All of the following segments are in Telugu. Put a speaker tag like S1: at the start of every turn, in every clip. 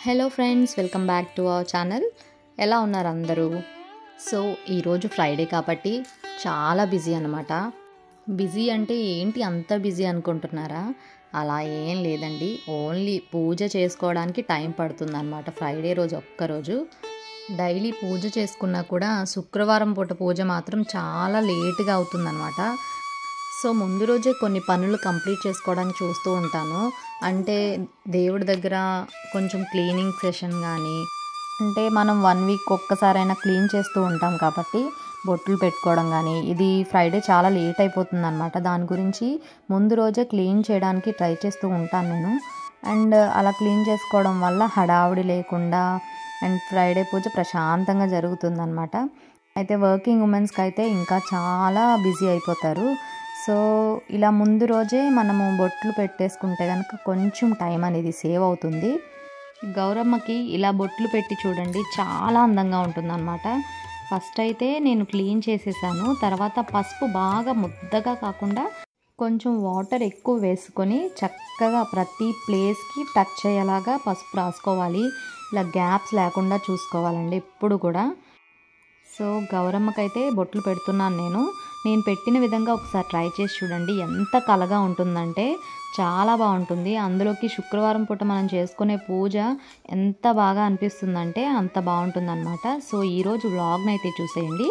S1: Hello friends, welcome back to our channel. ఎలా ఉన్నారు అందరూ? సో ఈరోజు ఫ్రైడే కాబట్టి చాలా బిజీ అనమాట. బిజీ అంటే ఏంటి అంత బిజీ అనుకుంటున్నారా? అలా ఏం లేదండి, ఓన్లీ పూజ చేసుకోవడానికి టైం పడుతుందన్నమాట. ఫ్రైడే రోజు ఒక్కరోజు డైలీ పూజ చేసుకున్నా కూడా శుక్రవారం పూట పూజ మాత్రం చాలా లేట్గా అవుతుందన్నమాట. సో ముందు రోజే కొన్ని పనులు కంప్లీట్ చేసుకోవడానికి చూస్తూ ఉంటాను. అంటే దేవుడి దగ్గర కొంచెం క్లీనింగ్ సెషన్ కానీ, అంటే మనం 1 వీక్ ఒక్కసారైనా క్లీన్ చేస్తూ ఉంటాం కాబట్టి బొట్లు పెట్టుకోవడం కానీ, ఇది ఫ్రైడే చాలా లేట్ అయిపోతుందన్నమాట. దాని గురించి ముందు రోజే క్లీన్ చేయడానికి ట్రై చేస్తూ ఉంటాను నేను. అండ్ అలా క్లీన్ చేసుకోవడం వల్ల హడావుడి లేకుండా అండ్ ఫ్రైడే పూజ ప్రశాంతంగా జరుగుతుందన్నమాట. అయితే వర్కింగ్ ఉమెన్స్కి అయితే ఇంకా చాలా బిజీ అయిపోతారు. సో ఇలా ముందు రోజే మనము బొట్లు పెట్టేసుకుంటే కనుక కొంచెం టైం అనేది సేవ్ అవుతుంది. గౌరమ్మకి ఇలా బొట్లు పెట్టి చూడండి, చాలా అందంగా ఉంటుందన్నమాట. ఫస్ట్ అయితే నేను క్లీన్ చేసేసాను. తర్వాత పసుపు బాగా ముద్దగా కాకుండా కొంచెం వాటర్ ఎక్కువ వేసుకొని చక్కగా ప్రతి ప్లేస్కి టచ్ అయ్యేలాగా పసుపు రాసుకోవాలి. ఇలా గ్యాప్స్ లేకుండా చూసుకోవాలండి ఎప్పుడు కూడా. సో గౌరమ్మకైతే బొట్లు పెడుతున్నాను నేను పెట్టిన విధంగా ఒకసారి ట్రై చేసి చూడండి. ఎంత కళగా ఉంటుందంటే చాలా బాగుంటుంది. అందులోకి శుక్రవారం పూట మనం చేసుకునే పూజ ఎంత బాగా అనిపిస్తుందంటే అంత బాగుంటుందన్నమాట. సో ఈరోజు వ్లాగ్ని అయితే చూసేయండి.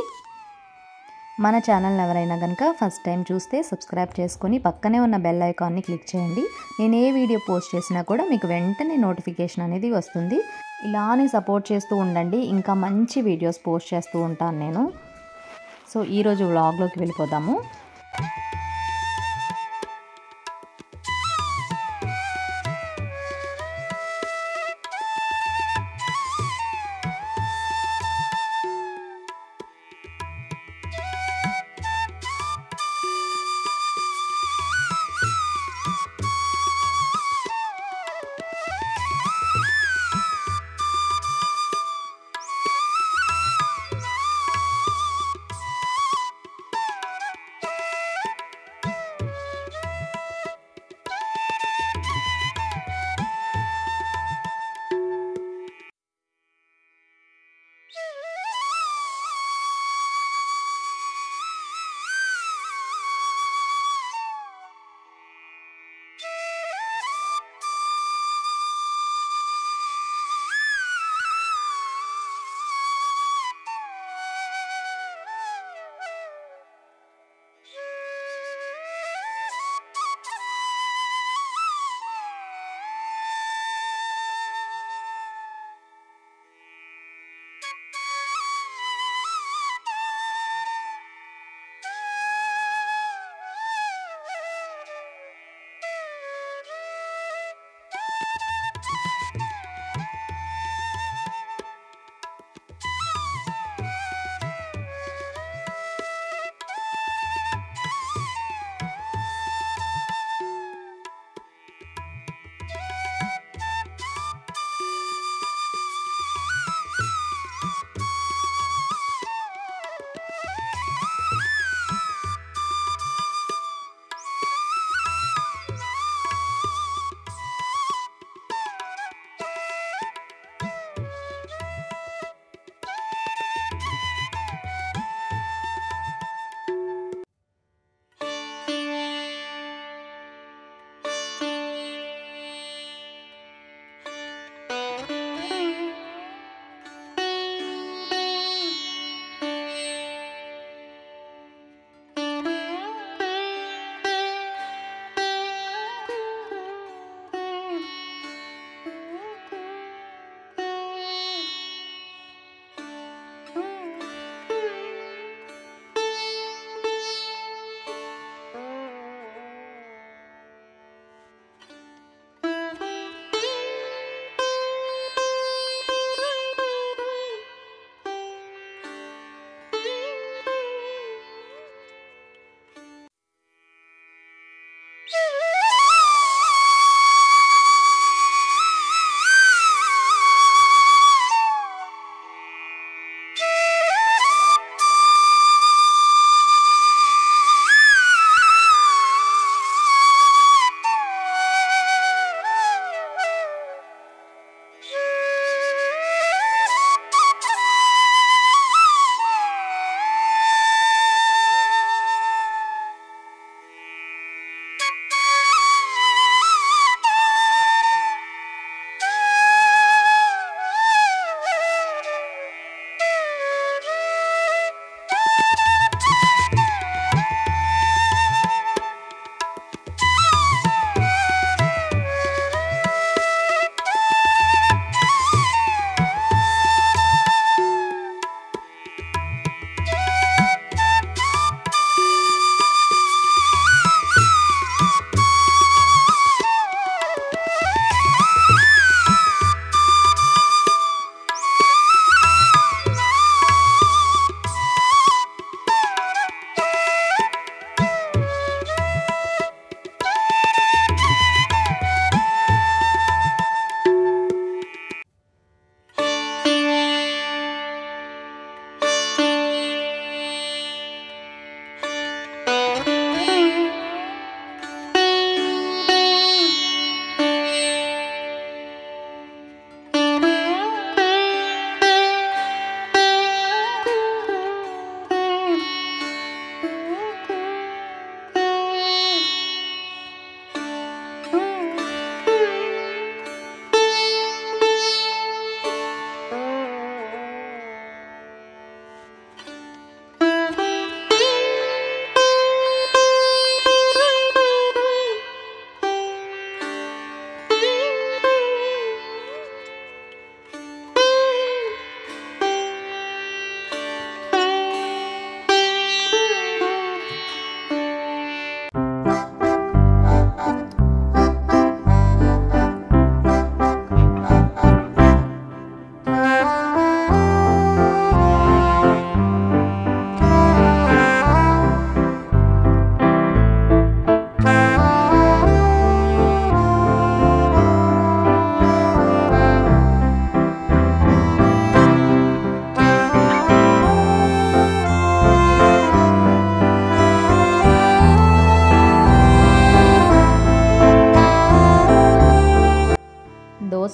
S1: మన ఛానల్ని ఎవరైనా కనుక ఫస్ట్ టైం చూస్తే సబ్స్క్రైబ్ చేసుకొని పక్కనే ఉన్న బెల్ ఐకాన్ని క్లిక్ చేయండి. నేను ఏ వీడియో పోస్ట్ చేసినా కూడా మీకు వెంటనే నోటిఫికేషన్ అనేది వస్తుంది. ఇలానే సపోర్ట్ చేస్తూ ఉండండి, ఇంకా మంచి వీడియోస్ పోస్ట్ చేస్తూ ఉంటాను నేను. సో ఈరోజు వ్లాగ్లోకి వెళ్ళిపోదాము.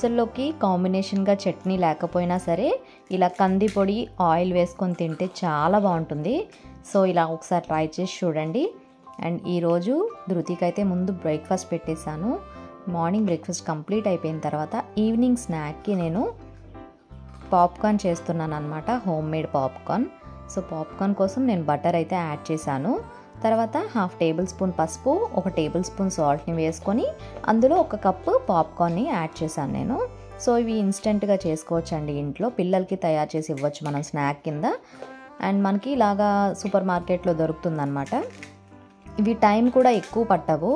S1: దోశల్లోకి కాంబినేషన్గా చట్నీ లేకపోయినా సరే ఇలా కంది పొడి ఆయిల్ వేసుకొని తింటే చాలా బాగుంటుంది. సో ఇలా ఒకసారి ట్రై చేసి చూడండి. అండ్ ఈరోజు ధృతికి అయితే ముందు బ్రేక్ఫాస్ట్ పెట్టేశాను. మార్నింగ్ బ్రేక్ఫాస్ట్ కంప్లీట్ అయిపోయిన తర్వాత ఈవినింగ్ స్నాక్కి నేను పాప్కార్న్ చేస్తున్నాను అనమాట, home made popcorn. So popcorn కోసం నేను బటర్ అయితే యాడ్ చేశాను. తర్వాత 1/2 టేబుల్ స్పూన్ పసుపు, 1 టేబుల్ స్పూన్ సాల్ట్ని వేసుకొని అందులో 1 కప్పు పాప్కార్న్ని యాడ్ చేశాను నేను. సో ఇవి ఇన్స్టెంట్గా చేసుకోవచ్చండి, ఇంట్లో పిల్లలకి తయారు చేసి ఇవ్వచ్చు మనం స్నాక్ కింద. అండ్ మనకి ఇలాగా సూపర్ మార్కెట్లో దొరుకుతుందన్నమాట. ఇవి టైం కూడా ఎక్కువ పట్టవు,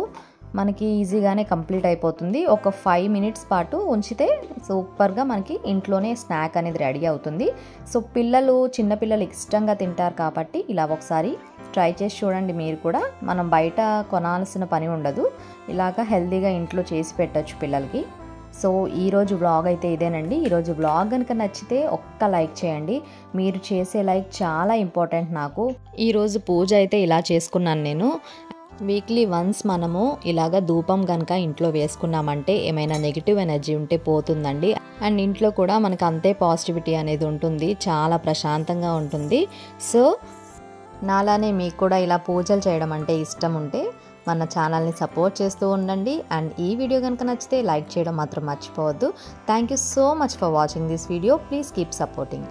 S1: మనకి ఈజీగానే కంప్లీట్ అయిపోతుంది. ఒక 5 మినిట్స్ పాటు ఉంచితే సూపర్గా మనకి ఇంట్లోనే స్నాక్ అనేది రెడీ అవుతుంది. సో చిన్నపిల్లలు ఇష్టంగా తింటారు కాబట్టి ఇలా ఒకసారి ట్రై చేసి చూడండి మీరు కూడా. మనం బయట కొనాల్సిన పని ఉండదు, ఇలాగా హెల్తీగా ఇంట్లో చేసి పెట్టచ్చు పిల్లలకి. సో ఈరోజు వ్లాగ్ అయితే ఇదేనండి. ఈరోజు వ్లాగ్ కనుక నచ్చితే ఒక్క లైక్ చేయండి, మీరు చేసే లైక్ చాలా ఇంపార్టెంట్ నాకు. ఈరోజు పూజ అయితే ఇలా చేసుకున్నాను నేను. వీక్లీ వన్స్ మనము ఇలాగ ధూపం కనుక ఇంట్లో వేసుకున్నామంటే ఏమైనా నెగిటివ్ ఎనర్జీ ఉంటే పోతుందండి. అండ్ ఇంట్లో కూడా మనకు అంతే పాజిటివిటీ అనేది ఉంటుంది, చాలా ప్రశాంతంగా ఉంటుంది. సో నాలానే మీకు కూడా ఇలా పూజలు చేయడం అంటే ఇష్టం ఉంటే మన ఛానల్ని సపోర్ట్ చేస్తూ ఉండండి. అండ్ ఈ వీడియో కనుక నచ్చితే లైక్ చేయడం మాత్రం మర్చిపోవద్దు. Thank you so much for watching this video. Please keep supporting.